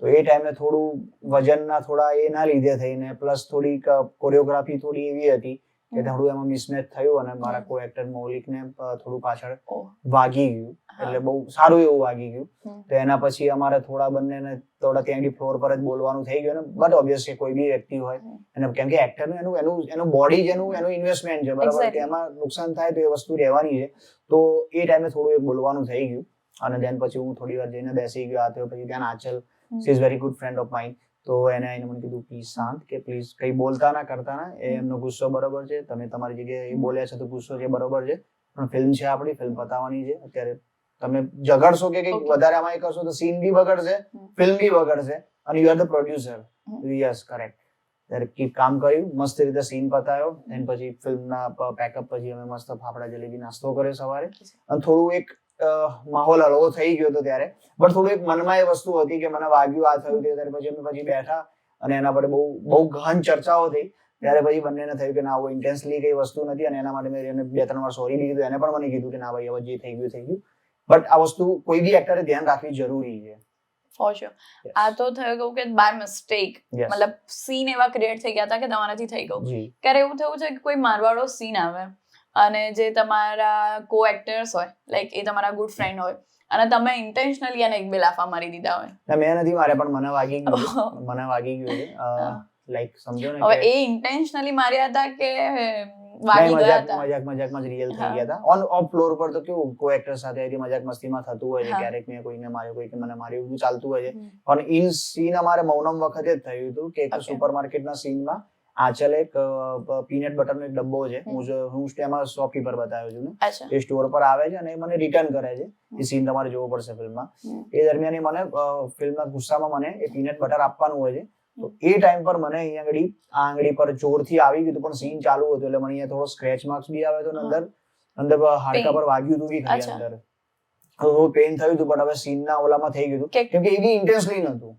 તો એ ટાઈમે થોડું વજનના થોડા એના લીધે થઈને પ્લસ થોડીક કોરિયોગ્રાફી થોડી એવી હતી કે થોડું એમાં મિસમેચ થયું અને મારા કો એક્ટર મૌલિકને થોડું પાછળ વાગી ગયું, એટલે બહુ સારું એવું વાગી ગયું. તો એના પછી અમારે થોડા બંનેને થોડા ત્યાં ફ્લોર પર જ બોલવાનું થઈ ગયું. બટ ઓબ્વિયસલી કોઈ બી વ્યક્તિ હોય અને કેમ કે એક્ટરનું એનું બોડી જેનું એનું ઇન્વેસ્ટમેન્ટ છે, બરાબર, કે એમાં નુકસાન થાય તો એ વસ્તુ રહેવાની છે. તો એ ટાઈમે થોડું એક બોલવાનું થઈ ગયું અને દેન પછી હું થોડી વાર જઈને બેસી ગયો. આ પછી ત્યાં Anchal, she is very good friend of mine, તો એને મને કીધું પ્લીઝ શાંત, કે પ્લીઝ કઈ બોલતા ના કરતા ના, એમનો ગુસ્સો બરોબર છે, તમે તમારી જગ્યાએ બોલ્યા છે તો ગુસ્સો છે બરોબર છે, પણ ફિલ્મ છે આપણી, ફિલ્મ પતાવવાની છે. અત્યારે તમે ઝઘડશો કે કંઈક વધારે આમાં કરશો તો સીન બી બગડશે, ફિલ્મ બી બગડશે અને you are the producer. Yes, correct. ત્યારે કામ કર્યું, મસ્ત રીતે સીન પતાવ્યો. એન્ડ પછી ફિલ્મના પેકઅપ પછી અમે મસ્ત ફાફડા જલેબી નાસ્તો કર્યો સવારે અને થોડું એક માહોલ હળવો થઈ ગયો હતો ત્યારે, બટ થોડું એક મનમાં એ વસ્તુ હતી કે મને વાગ્યું, આ થયું. ત્યારે પછી અમે પછી બેઠા અને એના પર બહુ ગહન ચર્ચાઓ થઈ. ત્યારે પછી બંનેને થયું કે ના, આવું ઇન્ટેન્સલી કઈ વસ્તુ નથી અને એના માટે મેં એને 2-3 વાર સોરી બી કીધું. એને પણ મને કીધું કે ના ભાઈ હવે જે થઈ ગયું. બટ આ વસ્તુ કોઈ બી એક્ટરે ધ્યાન રાખવી જરૂરી છે. For sure. આ તો થયું કે બાય મિસ્ટેક, મતલબ સીન એવા ક્રિએટ થઈ ગયા હતા કે તમારાથી થઈ ગયું. ક્યારે એવું થયું છે કે કોઈ મારવાડો સીન આવે અને જે તમારા કો એક્ટર્સ હોય, લાઈક એ તમારા ગુડ ફ્રેન્ડ હોય અને તમે ઇન્ટેન્શનલી એને એક બે લાફા મારી દીધા હોય? મેં નથી મારે, પણ મને વાગી ગયું છે. લાઈક સમજો ને, હવે એ ઇન્ટેન્શનલી માર્યા હતા કે વાગી ગયા મજાક હતા. મજાકમાં જ રિયલ થઈ હા. ગયા હતા. ઓન ફ્લોર પર તો કેવું કો એક્ટર સાથે આવી મજાક મસ્તીમાં થતું હોય છે, હા. ક્યારેક મેં કોઈને માર્યો, કોઈકે મને માર્યું, એવું ચાલતું હોય છે. હમ. પણ ઇન સીન અમારે મૌનમ વખતે જ થયું હતું કે એક Okay. સુપરમાર્કેટના સીનમાં આંચલ એક પીનટ બટરનો એક ડબ્બો છે, હું તેમાં શોપકીપર બતાવ્યો છું ને, અચ્છા. એ સ્ટોર પર આવે છે અને એ મને રિટર્ન કરે છે. એ સીન તમારે જોવો પડશે ફિલ્મમાં. એ દરમિયાન એ મને ફિલ્મના ગુસ્સામાં મને એ પીનટ બટર આપવાનું હોય છે. તો એ ટાઈમ પર મને અહીંયા આંગળી પર જોરથી આવી ગયું હતું, પણ સીન ચાલુ હતું એટલે મને અહીંયા થોડો સ્ક્રેચ માર્ક્સ બી આવે તો અંદર હાડકા પર વાગ્યું હતું બી ખરી અચ્છા. અંદર. તો પેન થયું હતું, પણ હવે સીનના ઓલામાં થઈ ગયું હતું કેમ કે એ બી ઇન્ટેન્સલી નહોતું.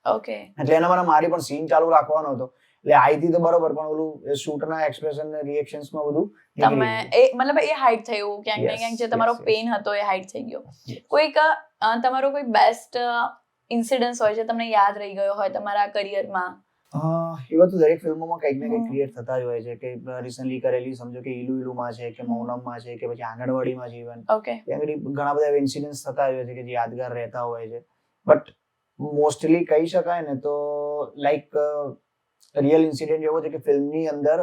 ઓકે. એટલે એને મને મારી પણ સીન ચાલુ રાખવાનો હતો એટલે આઈથી તો બરોબર, પણ ઓલું શૂટના એક્સપ્રેશન ને રિએક્શન્સમાં બધું તમે મતલબ એ હાઈડ થયું ક્યાંક ને ક્યાંક, જે તમારો પેન હતો એ હાઈડ થઈ ગયો. કોઈક તમારો કોઈ બેસ્ટ ઇન્સિડન્સ હોય છે તમને યાદ રહી ગયો હોય તમારા કરિયરમાં? એવા તો દરેક ફિલ્મોમાં કંઈક ને કંઈક ક્રિએટ થતા જ હોય છે કે રિસન્ટલી કરેલી સમજો કે ઈલુમાં છે કે મૌનમમાં છે કે પછી આંગણવાડીમાં છે, ઇવન ઓકે. ત્યાં આગળ ઘણા બધા ઇન્સિડન્ટ્સ થતા જ હોય છે કે જે યાદગાર રહેતા હોય છે. બટ મોસ્ટલી કહી શકાય ને તો લાઈક રિયલ ઇન્સિડન્ટ એવો છે કે ફિલ્મની અંદર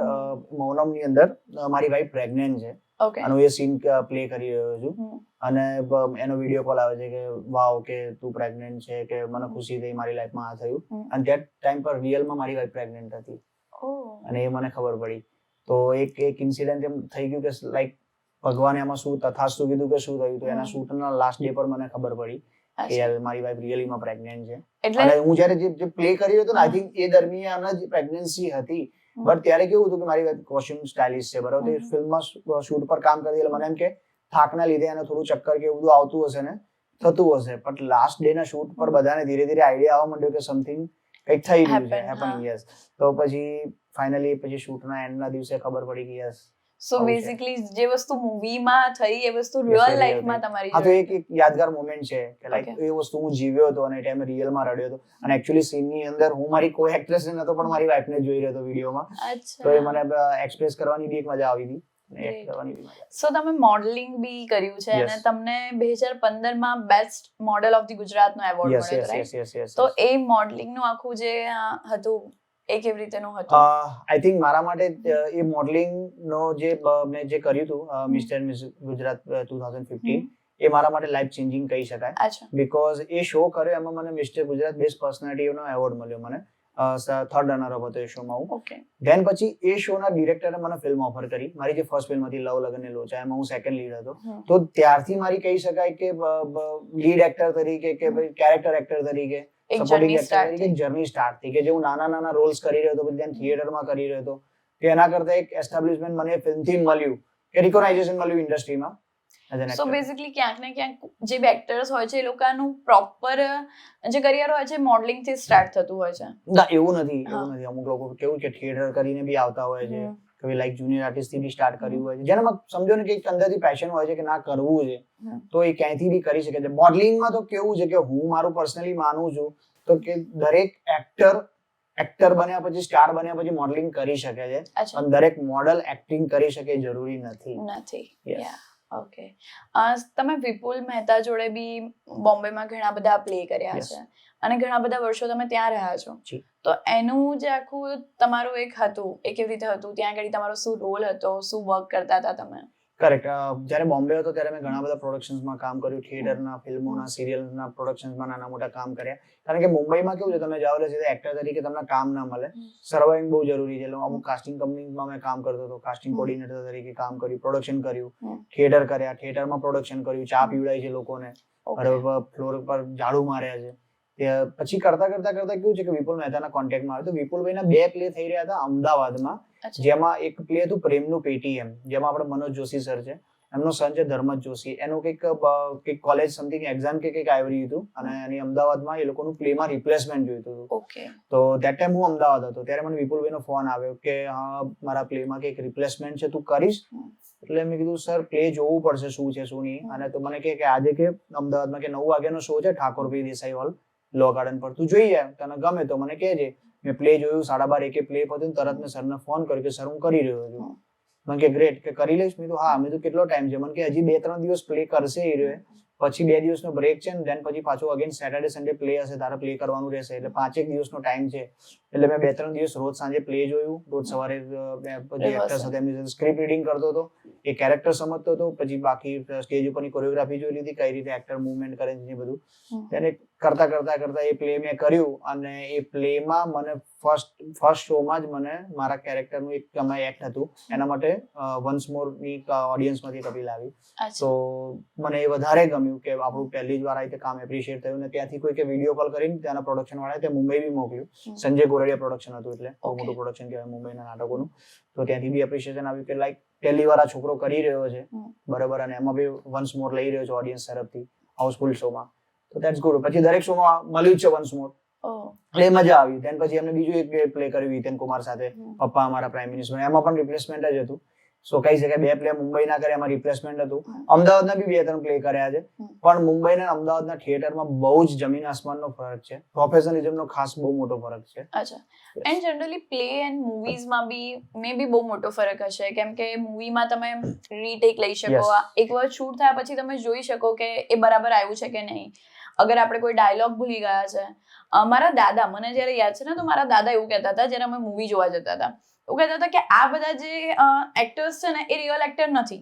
મૌનમની અંદર મારી વાઈફ પ્રેગ્નન્ટ છે ઓકે. અને હું એ સીન પ્લે કરી રહ્યો છું અને એનો વિડીયો કોલ આવે છે કે વાવ કે તું પ્રેગ્નન્ટ છે, કે મને ખુશી થઈ, મારી લાઈફમાં આ થયું. અને ધેટ ટાઈમ પર રિયલમાં મારી વાઈફ પ્રેગ્નન્ટ હતી અને એ મને ખબર પડી. તો એક ઇન્સિડન્ટ એમ થઈ ગયું કે લાઈક ભગવાને એમાં શું તથાસ્તુ કીધું કે શું થયું, તો એના શૂટના લાસ્ટ ડે પર મને ખબર પડી કે યાર મારી વાઈફ રિયલીમાં પ્રેગ્નન્ટ છે. અને હું જ્યારે જે પ્લે કરી રહ્યો હતો ને, આઈ થિંક એ દરમિયાન જ પ્રેગ્નન્સી હતી. બટ ત્યારે કેવું હતું કે મારી વાઈફ કોસ્ટ્યુમ સ્ટાઇલિશ છે, બરાબર, તો ફિલ્મમાં શૂટ પર કામ કરતી એટલે મને એમ કે થાકના લીધે એને થોડું ચક્કર કે એવું બધું આવતું હશે ને થતું હશે. બટ લાસ્ટ ડે ના શૂટ પર બધાને ધીરે ધીરે આઈડિયા આવવા માંડ્યો કે સમથિંગ કંઈક થઈ રહ્યું છે, હેપનિંગ. યસ. તો પછી ફાઇનલી પછી શૂટના એન્ડના દિવસે ખબર પડી કે યસ. સો બેઝિકલી જે વસ્તુ મૂવીમાં થઈ એ વસ્તુ રિયલ લાઈફમાં તમારી હા, તો એક યાદગાર મોમેન્ટ છે કે લાઈક એ વસ્તુ હું જીવ્યો હતો અને એ ટાઈમે રિયલમાં રડ્યો હતો. અને એકચ્યુઅલી સીનની અંદર હું મારી કોઈ એક્ટ્રેસ નતો, પણ મારી વાઈફને જોઈ રહ્યો હતો વિડીયોમાં. તો એ મને એક્સપ્રેસ કરવાની બી એક મજા આવી હતી. સો તમે મોડલિંગ બી કર્યું છે અને તમને 2015 માં બેસ્ટ મોડલ ઓફ ધી ગુજરાતનો એવોર્ડ મળ્યો, રાઈટ? તો એ મોડલિંગ નું આખું જે હતું એ કેવી રીતેનું હતું? આઈ થિંક મારા માટે એ મોડલિંગ નો જે મેં જે કર્યું હતું મિસ્ટર મિસ ગુજરાત 2015, એ મારા માટે લાઈફ ચેન્જિંગ કહી શકાય. બીકોઝ એ શો કર્યો એમાં મને મિસ્ટર ગુજરાત બેસ્ટ પર્સનાલિટીનો એવોર્ડ મળ્યો. મને થર્ડ રનર હતો એ શોમાં હું. ધેન પછી એ શોના ડિરેક્ટરે મને ફિલ્મ ઓફર કરી. મારી જે ફર્સ્ટ ફિલ્મ હતી લવ લગન ને લોચા, એમાં હું સેકન્ડ લીડ હતો. તો ત્યારથી મારી કહી શકાય કે લીડ એક્ટર તરીકે કે કેરેક્ટર એક્ટર તરીકે, સપોર્ટિંગ એક્ટર તરીકે જર્ની સ્ટાર્ટ થઈ કે જે હું નાના રોલ્સ કરી રહ્યો હતો, પછી ધ્યાન થિયેટરમાં કરી રહ્યો હતો. એના કરતા એક એસ્ટાબ્લિશમેન્ટ મને ફિલ્મથી મળ્યું, કે રિકોગ્નાઇઝેશન મળ્યું ઇન્ડસ્ટ્રીમાં. સો બેઝિકલી ક્યાંક ને ક્યાંક જે એક્ટર્સ હોય છે એ લોકોનું પ્રોપર જે કરિયર હોય છે મોડલિંગ થી સ્ટાર્ટ થતું હોય છે. ના, એવું નથી. અમુક લોકો કેવું કે થિયેટર કરીને બી આવતા હોય છે, કે લાઈક જુનિયર આર્ટિસ્ટ થી બી સ્ટાર્ટ કર્યું હોય છે, જેનામાં સમજો ને કે અંદરથી પેશન હોય છે કે ના કરવું છે, તો એ ક્યાંયથી બી કરી શકે છે. મોડલિંગમાં તો કેવું છે કે હું મારું પર્સનલી માનું છું તો કે દરેક એક્ટર બન્યા પછી, સ્ટાર બન્યા પછી મોડલિંગ કરી શકે છે, પણ દરેક મોડલ એક્ટિંગ કરી શકે જરૂરી નથી. ઓકે. તમે વિપુલ મહેતા જોડે બી બોમ્બેમાં ઘણા બધા પ્લે કર્યા છે અને ઘણા બધા વર્ષો તમે ત્યાં રહ્યા છો. તો એનું જે આખું તમારું એક હતું એ કેવી રીતે હતું? ત્યાં આગળ તમારો શું રોલ હતો, શું વર્ક કરતા હતા તમે? કરેક્ટ. જ્યારે બોમ્બે હતો ત્યારે મેં ઘણા બધા પ્રોડક્શન્સમાં કામ કર્યું, થિયેટરના, ફિલ્મોના, સિરિયલના પ્રોડક્શન્સમાં નાના મોટા કામ કર્યા. કારણ કે મુંબઈમાં કેવું છે, તમે જાઓ એટલે એક્ટર તરીકે તમને કામ ના મળે, સર્વાઈવિંગ બહુ જરૂરી છે. અમુક કાસ્ટિંગ કંપનીમાં મેં કામ કરતો હતો, કાસ્ટિંગ કોર્ડિનેટર તરીકે કામ કર્યું, પ્રોડક્શન કર્યું, થિયેટર કર્યા, થિયેટરમાં પ્રોડક્શન કર્યું, ચા પીવડાવી છે લોકોને, ફ્લોર પર ઝાડુ માર્યા છે. પછી કરતા કેવું છે કે વિપુલ મહેતાના કોન્ટેક્ટમાં આવ્યો. તો વિપુલભાઈના 2 પ્લે થઈ રહ્યા હતા અમદાવાદમાં, જેમાં એક પ્લે હતું પ્રેમનું પેટીએમ, જેમાં આપણે મનોજ જોશી સર છે, એમનો સન છે ધર્મજ જોશી. એનું કંઈક કોલેજ સમથિંગ એક્ઝામ કે કંઈક આવી હતું અને એની અમદાવાદમાં એ લોકોનું પ્લેમાં રિપ્લેસમેન્ટ જોઈતું હતું. તો ધેટ ટાઈમ હું અમદાવાદ હતો ત્યારે મને વિપુલભાઈનો ફોન આવ્યો કે હા મારા પ્લેમાં કંઈક રિપ્લેસમેન્ટ છે, તું કરીશ? એટલે મેં કીધું સર પ્લે જોવું પડશે શું છે શું નહીં. અને તો મને કે આજે કે અમદાવાદમાં કે 9 વાગ્યાનો શો છે ઠાકોરભાઈ દેસાઈ હોલ લો ગાર્ડન પર, તું જોઈ આવ, તને ગમે તો મને કહેજે. મેં પ્લે જોયું, 12:30 પ્લે પત્યું, તરત મેં સરને ફોન કર્યો કે સર હું કરી રહ્યો છું. મને કે ગ્રેટ, કે કરી લઈશ? મેં કીધું હા. મેં કીધું કેટલો ટાઈમ છે? મને કે હજી 2-3 દિવસ પ્લે કરશે એ રહ્યો, પછી 2 દિવસનો બ્રેક છે ને ધેન પછી પાછું અગેન સેટરડે સન્ડે પ્લે હશે, તારે પ્લે કરવાનું રહેશે, એટલે 5 દિવસનો ટાઈમ છે. એટલે મેં 2-3 દિવસ રોજ સાંજે પ્લે જોયું, રોજ સવારે બધી એક્ટર્સ હતા એમની સાથે સ્ક્રિપ્ટ રીડિંગ કરતો હતો, એ કેરેક્ટર સમજતો હતો, પછી બાકી સ્ટેજ ઉપરની કોરિયોગ્રાફી જોઈ લીધી, કઈ રીતે એક્ટર મૂવમેન્ટ કરે છે બધું. તેને કરતા એ પ્લે મેં કર્યું, અને એ પ્લેમાં મને ફર્સ્ટ શોમાં જ મને મારા કેરેક્ટરનું એક એક્ટ હતું, એના માટે વન્સ મોર ની ઓડિયન્સમાંથી કપિલ આવી. તો મને એ વધારે ગમ્યું કે આપણું પહેલી જ વાર આ રીતે કામ એપ્રિશિએટ થયું, ને ત્યાંથી કોઈકે વિડીયો કોલ કરીને ત્યાંના પ્રોડક્શન વાળાએ તે મુંબઈ બી મોકલ્યું. સંજય ગોરડિયા પ્રોડક્શન હતું, એટલે બહુ મોટું પ્રોડક્શન કહેવાય મુંબઈના નાટકોનું. તો ત્યાંથી બી એપ્રિશિએશન આવ્યું કે લાઈક પહેલી વાર આ છોકરો કરી રહ્યો છે, બરાબર, અને એમાં બી વન્સ મોર લઈ રહ્યો છે ઓડિયન્સ તરફથી હાઉસફુલ શોમાં. તો ધેટ્સ ગુડ. પછી દરેક શોમાં મળ્યું જ છે વન્સ મોર, એટલે મજા આવી. ધેન પછી એમને બીજું એક પ્લે કર્યું હિતેન કુમાર સાથે, પપ્પા અમારા પ્રાઇમ મિનિસ્ટર, એમાં પણ રિપ્લેસમેન્ટ જ હતું. સો કહી શકાય 2 પ્લે મુંબઈના કર્યા, એમાં રિપ્લેસમેન્ટ હતું. અમદાવાદના બી 2-3 પ્લે કર્યા છે, પણ મુંબઈના અમદાવાદના થિયેટરમાં બહુ જ જમીન આસમાનનો ફરક છે. પ્રોફેશનલિઝમનો ખાસ બહુ મોટો ફરક છે. અચ્છા. એન્ડ જનરલી પ્લે એન્ડ મૂવીઝમાં બી મે બી બહુ મોટો ફરક હશે, કેમ કે મૂવીમાં તમે રીટેક લઈ શકો, એક વાર શૂટ થયા પછી તમે જોઈ શકો કે એ બરાબર આવ્યું છે કે નહીં. અગર આપણે કોઈ ડાયલોગ ભૂલી ગયા છે, મારા દાદા, મને જ્યારે યાદ છે ને, તો મારા દાદા એવું કહેતા હતા જ્યારે અમે મૂવી જોવા જતા હતા, એવું કહેતા હતા કે આ બધા જે એક્ટર્સ છે ને એ રિયલ એક્ટર નથી.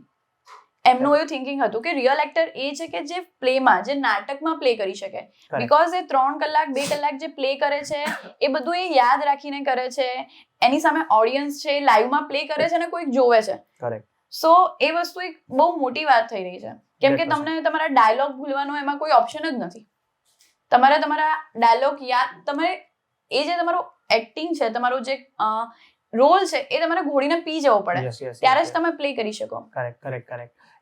એમનું એવું થિંકિંગ હતું કે રિયલ એક્ટર એ છે કે જે પ્લેમાં, જે નાટકમાં પ્લે કરી શકે, બીકોઝ એ 3 કલાક 2 કલાક જે પ્લે કરે છે એ બધું એ યાદ રાખીને કરે છે, એની સામે ઓડિયન્સ છે, લાઈવમાં પ્લે કરે છે અને કોઈક જોવે છે. સો એ વસ્તુ એક બહુ મોટી વાત થઈ રહી છે, કેમ કે તમને તમારા ડાયલોગ ભૂલવાનો એમાં કોઈ ઓપ્શન જ નથી. તમારે તમારા ડાયલોગ યાદ, તમારે એ જે તમારું એક્ટિંગ છે, તમારું જે રોલ છે એ તમારે ઘોડીને પી જવો પડે, ત્યારે જ તમે પ્લે કરી શકો. કરેક્ટ.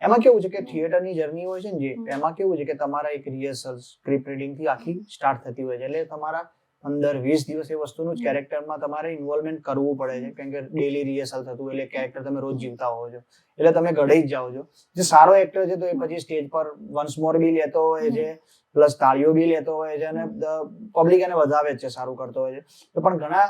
એમાં કેવું છે કે થિયેટરની જર્ની હોય છે ને, જે એમાં કેવું છે કે તમારા એક રિહર્સલ સ્ક્રિપ્ટ રીડિંગ થી આખી સ્ટાર્ટ થતી હોય છે, એટલે તમારા 15-20 દિવસ એ વસ્તુનું જ કેરેક્ટરમાં તમારે ઇન્વોલ્વમેન્ટ કરવું પડે છે, કેમ કે ડેલી રિહર્સલ થતું, એટલે કેરેક્ટર તમે રોજ જીવતા હોવ છો, એટલે તમે ઘડાઈ જ જાઓ છો. જે સારો એક્ટર છે તો એ પછી સ્ટેજ પર વન્સ મોર બી લેતો હોય છે, પ્લસ તાળીઓ બી લેતો હોય છે, અને પબ્લિક એને વધાવે જ છે, સારું કરતો હોય છે. તો પણ ઘણા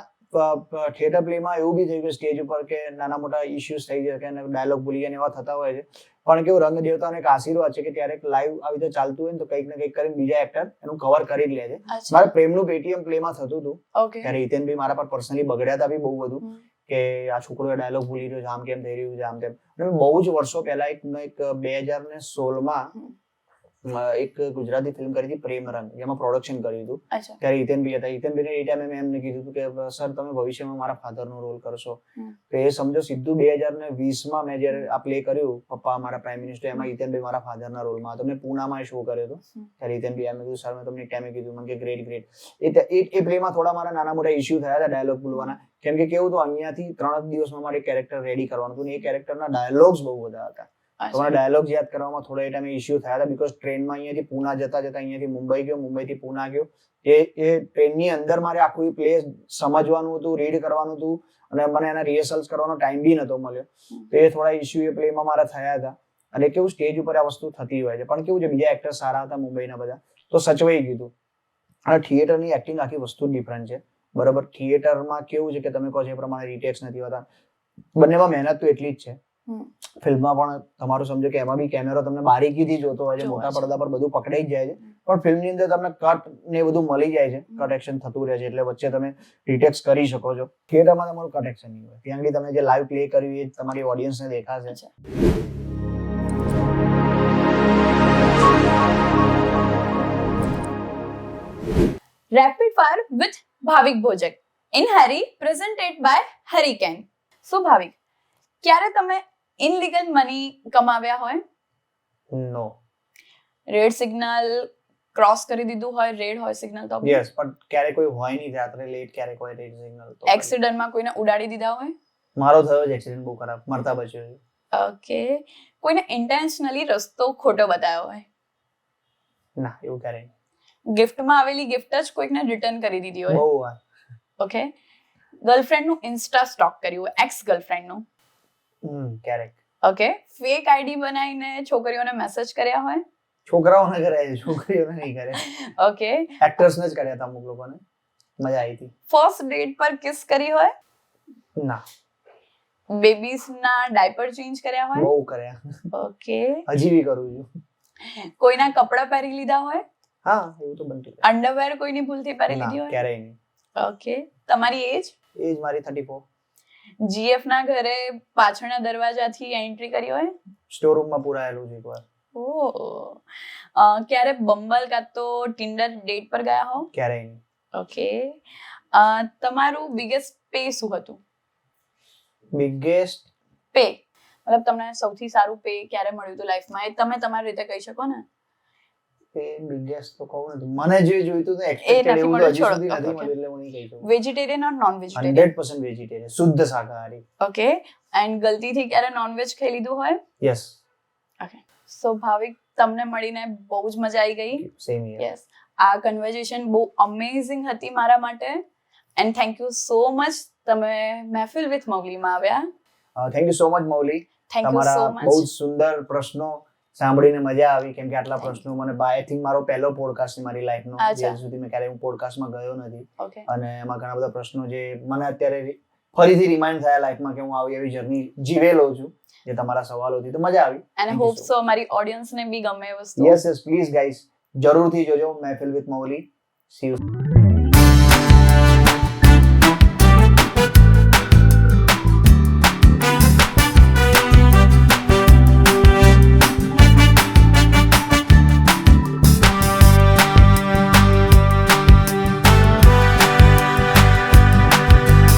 થિયેટર પ્લેમાં એવું બી થયું કે સ્ટેજ ઉપર કે નાના મોટા ઇશ્યુઝ થઈ જાય કે ડાયલોગ ભૂલી ગયા એવા થતા હોય છે, પણ કેવું રંગ દેવતાનો એક આશીર્વાદ છે કે ત્યારે લાઈવ આવી રીતે ચાલતું હોય ને તો કંઈક ને કંઈક કરીને બીજા એક્ટર એનું કવર કરી લે છે. મારે પ્રેમનું પેટીએમ પ્લેમાં થતું હતું, ત્યારે હિતેન બી મારા પર પર્સનલી બગડ્યા હતા બી બહુ બધું, કે આ છોકરો ડાયલોગ ભૂલી રહ્યો છે, આમ કેમ થઈ રહ્યું છે, આમ તેમ. બહુ જ વર્ષો પહેલા એક 2016માં એક ગુજરાતી ફિલ્મ કરી હતી પ્રેમ રંગ, જેમાં પ્રોડક્શન કર્યું હતું, ત્યારે હિતેનભાઈ હતા. હિતેનભાઈને એ ટાઈમે મેં એમને કીધું હતું કે સર તમે ભવિષ્યમાં મારા ફાધરનો રોલ કરશો. તો એ સમજો સીધું 2020માં મેં જયારે આ પ્લે કર્યું પપ્પા મારા પ્રાઇમ મિનિસ્ટર, એમાં હિતેનભાઈ મારા ફાધરના રોલમાં હતો. મેં પૂનામાં શો કર્યો હતો, ત્યારે હિતેનભાઈ એમ કીધું સર મેં તમને એક ટાઈમે કીધું, મને કે ગ્રેટ. એ પ્લેમાં થોડા મારા નાના મોટા ઇશ્યુ થયા હતા ડાયલોગ ભૂલવાના, કેમ કે કેવું તો અહીંયાથી 3 જ દિવસમાં મારે કેરેક્ટર રેડી કરવાનું હતું, એ કેરેક્ટરના ડાયલોગ્સ બહુ બધા હતા. તમારા ડાયલોગ યાદ કરવામાં થોડા એ ટાઈમે ઇશ્યુ થયા હતા, બીકોઝ ટ્રેનમાં અહીંયાથી પૂના જતા અહીંયાથી મુંબઈ ગયો, મુંબઈથી પૂના ગયો, એ ટ્રેનની અંદર મારે આખું પ્લે સમજવાનું હતું, રીડ કરવાનું હતું, અને મને એના રિહર્સલ્સ કરવાનો ટાઈમ બી નતો મળ્યો. તો એ થોડા ઇશ્યુ એ પ્લેમાં મારા થયા હતા. અને કેવું સ્ટેજ ઉપર આ વસ્તુ થતી હોય છે, પણ કેવું છે બીજા એક્ટર સારા હતા મુંબઈના બધા, તો સચવાઈ ગયું. અને થિયેટરની એક્ટિંગ આખી વસ્તુ ડિફરન્ટ છે, બરાબર. થિયેટરમાં કેવું છે કે તમે કહો છો એ પ્રમાણે રીટેક્સ નથી હોતા, બંનેમાં મહેનત તો એટલી જ છે. ફિલ્મમાં પણ તમારું સમજો કે એમાં બી કેમેરો તમને બારીકીથી જોતો હોય છે, મોટા પડદા પર બધું પકડાઈ જ જાય છે, પણ ફિલ્મની અંદર તમને કટ ને બધું મળી જાય છે, કટ એક્શન થતું રહે છે, એટલે વચ્ચે તમે રીટેક્સ કરી શકો છો. થિયેટરમાં તમારું કટ એક્શન નહીં હોય, ત્યાં આગળ તમે જે લાઈવ પ્લે કર્યું એ તમારી ઓડિયન્સને દેખાશે. Rapid fire with Bhavik Bhojak in હેરી presented by Hurricane. So Bhavik, ક્યારે તમે ઇનલીગલ મની કમાવ્યા હોય? નો. રેડ સિગ્નલ ક્રોસ કરી દીધું હોય, રેડ હોય સિગ્નલ તો? યસ, પણ ક્યારે કોઈ હોય નહીં, રાત્રે લેટ ક્યારે કોઈ રેડ સિગ્નલ તો. એક્સિડન્ટમાં કોઈને ઉડાડી દીધા હોય? મારો થયો છે એક્સિડન્ટ, બહુ ખરાબ, મરતા બચ્યો છે. ઓકે. કોઈને ઇન્ટેન્શનલી રસ્તો ખોટો બતાવ્યો હોય? ના, એવું ક્યારે નહીં. ગિફ્ટમાં આવેલી ગિફ્ટ જ કોઈકને રિટર્ન કરી દીધી હોય? બહુ વાર. ઓકે. ગર્લફ્રેન્ડનું ઇન્સ્ટા સ્ટોક કર્યું હોય, એક્સ ગર્લફ્રેન્ડનું? ક્યારેક. ઓકે. ફેક આઈડી બનાવીને છોકરીઓને મેસેજ કર્યા હોય? છોકરાઓને કર્યા છે, છોકરીઓને નહીં કર્યા. ઓકે. એક્ટર્સને જ કર્યા હતા અમુક લોકોને, મજા આવી હતી. ફર્સ્ટ ડેટ પર કિસ કરી હોય? ના. બેબીઝના ડાયપર ચેન્જ કર્યા હોય? બહુ કર્યા. ઓકે. હજી બી કરું છું. કોઈના કપડાં પહેરી લીધા હોય, હા એવું તો બનતું છે. અંડરવેર કોઈની ભૂલથી પહેરી ના, લીધી હોય? ક્યારેય નહીં. ઓકે. તમારી એજ? એજ મારી 34. જીએફ ના ઘરે પાછળના દરવાજાથી એન્ટ્રી કરી હોય? સ્ટોર રૂમમાં પુરાયેલું છે એકવાર. ક્યારે બમ્બલ કાં તો ટિન્ડર ડેટ પર ગયા હો? ક્યારેય નહીં. ઓકે. તમારું બિગેસ્ટ પે શું હતું? બિગેસ્ટ પે મતલબ તમને સૌથી સારું પે ક્યારે મળ્યું હતું લાઈફમાં, એ તમે તમારી રીતે કહી શકો ને. બિગેસ્ટ તો કહું નથી, મને જે જોઈતું હતું એ એક્સપેક્ટેડ નથી એવું મળ્યું, હજી સુધી છોડો. નથી Okay. મળ્યું એટલે હું નહીં કહી શકું. વેજીટેરિયન ઓર નોન વેજીટેરિયન? 100% વેજીટેરિયન, શુદ્ધ શાકાહારી. ઓકે. એન્ડ ગલતીથી ક્યારે નોનવેજ ખાઈ લીધું હોય? યસ. સો ભાવિક, તમને મળીને બહુ જ મજા આવી ગઈ. Same here. યસ, આ કન્વર્ઝેશન બહુ અમેઝિંગ હતી મારા માટે and thank you so much તમે મહેફિલ વિથ મૌલીમાં આવ્યા. Thank you so much Mauli. Thank you તમારા સો બહુ મચ. જ સુંદર પ્રશ્નો સાંભળીને મજા આવી, કેમ કે આટલા પ્રશ્નો મને આઈ થિંક મારો પહેલો પોડકાસ્ટ છે મારી લાઈફનો, અચ્છા. જ્યાં સુધી મેં ક્યારેય હું પોડકાસ્ટમાં ગયો નથી, ઓકે. અને એમાં ઘણા બધા પ્રશ્નો જે મને અત્યારે ફરીથી રિમાઇન્ડ થયા લાઈફમાં કે હું આવી એવી જર્ની જીવેલો છું, જે તમારા સવાલોથી તો મજા આવી. અને Thank you હોપ so સો મારી ઓડિયન્સને બી ગમે એ વસ્તુ. યસ યસ પ્લીઝ ગાઈસ, જરૂરથી જોજો Mehfil with Mauli. See you.